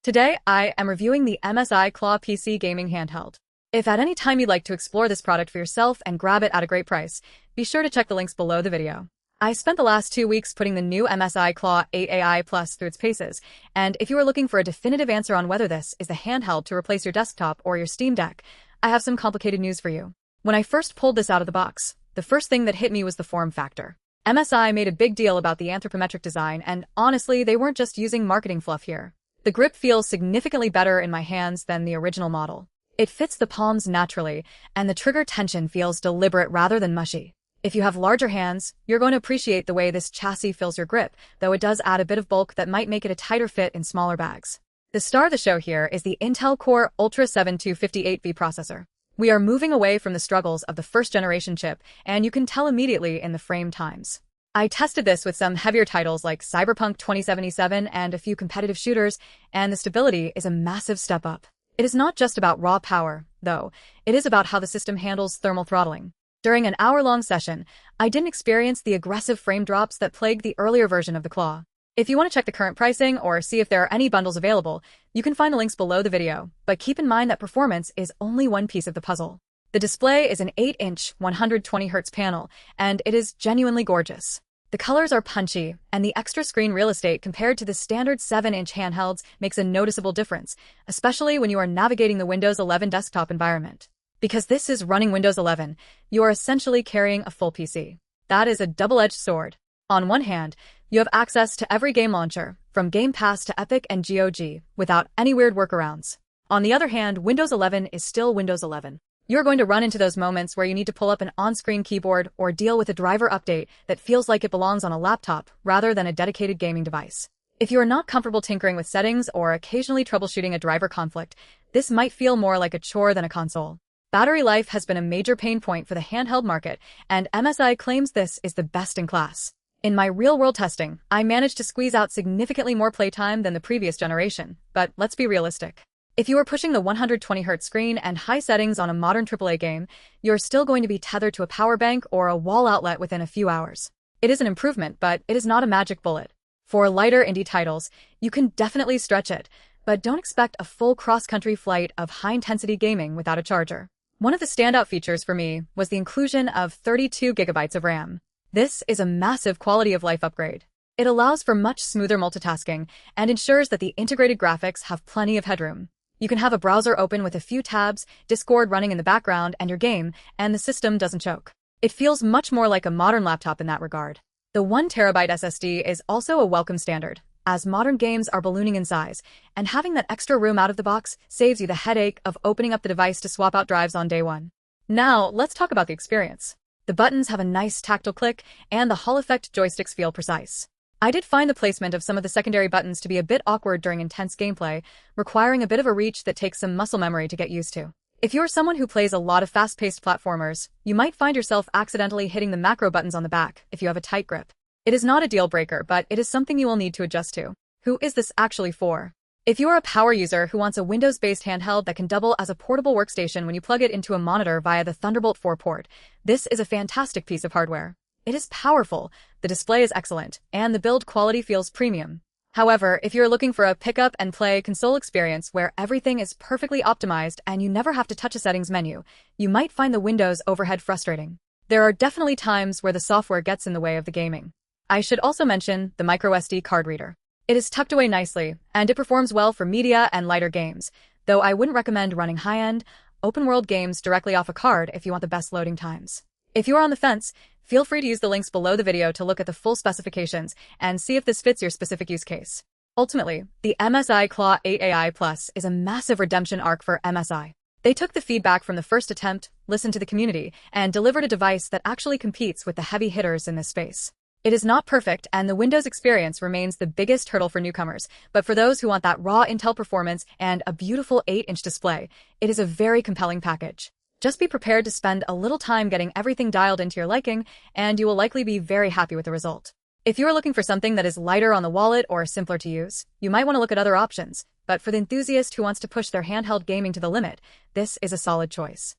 Today, I am reviewing the MSI Claw PC gaming handheld. If at any time you'd like to explore this product for yourself and grab it at a great price, be sure to check the links below the video. I spent the last 2 weeks putting the new MSI Claw 8AI Plus through its paces, and if you are looking for a definitive answer on whether this is the handheld to replace your desktop or your Steam Deck, I have some complicated news for you. When I first pulled this out of the box, the first thing that hit me was the form factor. MSI made a big deal about the anthropometric design, and honestly, they weren't just using marketing fluff here. The grip feels significantly better in my hands than the original model. It fits the palms naturally, and the trigger tension feels deliberate rather than mushy. If you have larger hands, you're going to appreciate the way this chassis fills your grip, though it does add a bit of bulk that might make it a tighter fit in smaller bags. The star of the show here is the Intel Core Ultra 7 258V processor. We are moving away from the struggles of the first-generation chip, and you can tell immediately in the frame times. I tested this with some heavier titles like Cyberpunk 2077 and a few competitive shooters, and the stability is a massive step up. It is not just about raw power, though. It is about how the system handles thermal throttling. During an hour-long session, I didn't experience the aggressive frame drops that plagued the earlier version of the Claw. If you want to check the current pricing or see if there are any bundles available, you can find the links below the video, but keep in mind that performance is only one piece of the puzzle. The display is an 8-inch, 120Hz panel, and it is genuinely gorgeous. The colors are punchy, and the extra screen real estate compared to the standard 7-inch handhelds makes a noticeable difference, especially when you are navigating the Windows 11 desktop environment. Because this is running Windows 11, you are essentially carrying a full PC. That is a double-edged sword. On one hand, you have access to every game launcher, from Game Pass to Epic and GOG, without any weird workarounds. On the other hand, Windows 11 is still Windows 11. You're going to run into those moments where you need to pull up an on-screen keyboard or deal with a driver update that feels like it belongs on a laptop rather than a dedicated gaming device. If you are not comfortable tinkering with settings or occasionally troubleshooting a driver conflict, this might feel more like a chore than a console. Battery life has been a major pain point for the handheld market, and MSI claims this is the best in class. In my real-world testing, I managed to squeeze out significantly more playtime than the previous generation, but let's be realistic. If you are pushing the 120Hz screen and high settings on a modern AAA game, you're still going to be tethered to a power bank or a wall outlet within a few hours. It is an improvement, but it is not a magic bullet. For lighter indie titles, you can definitely stretch it, but don't expect a full cross-country flight of high-intensity gaming without a charger. One of the standout features for me was the inclusion of 32GB of RAM. This is a massive quality-of-life upgrade. It allows for much smoother multitasking and ensures that the integrated graphics have plenty of headroom. You can have a browser open with a few tabs, Discord running in the background, and your game, and the system doesn't choke. It feels much more like a modern laptop in that regard. The 1TB SSD is also a welcome standard, as modern games are ballooning in size, and having that extra room out of the box saves you the headache of opening up the device to swap out drives on day one. Now, let's talk about the experience. The buttons have a nice tactile click, and the Hall effect joysticks feel precise. I did find the placement of some of the secondary buttons to be a bit awkward during intense gameplay, requiring a bit of a reach that takes some muscle memory to get used to. If you're someone who plays a lot of fast-paced platformers, you might find yourself accidentally hitting the macro buttons on the back if you have a tight grip. It is not a deal breaker, but it is something you will need to adjust to. Who is this actually for? If you are a power user who wants a Windows-based handheld that can double as a portable workstation when you plug it into a monitor via the Thunderbolt 4 port, this is a fantastic piece of hardware. It is powerful, the display is excellent, and the build quality feels premium. However, if you're looking for a pick-up-and-play console experience where everything is perfectly optimized and you never have to touch a settings menu, you might find the Windows overhead frustrating. There are definitely times where the software gets in the way of the gaming. I should also mention the microSD card reader. It is tucked away nicely, and it performs well for media and lighter games, though I wouldn't recommend running high-end, open-world games directly off a card if you want the best loading times. If you're on the fence, feel free to use the links below the video to look at the full specifications and see if this fits your specific use case. Ultimately, the MSI Claw 8AI Plus is a massive redemption arc for MSI. They took the feedback from the first attempt, listened to the community, and delivered a device that actually competes with the heavy hitters in this space. It is not perfect, and the Windows experience remains the biggest hurdle for newcomers, but for those who want that raw Intel performance and a beautiful 8-inch display, it is a very compelling package. Just be prepared to spend a little time getting everything dialed into your liking, and you will likely be very happy with the result. If you are looking for something that is lighter on the wallet or simpler to use, you might want to look at other options, but for the enthusiast who wants to push their handheld gaming to the limit, this is a solid choice.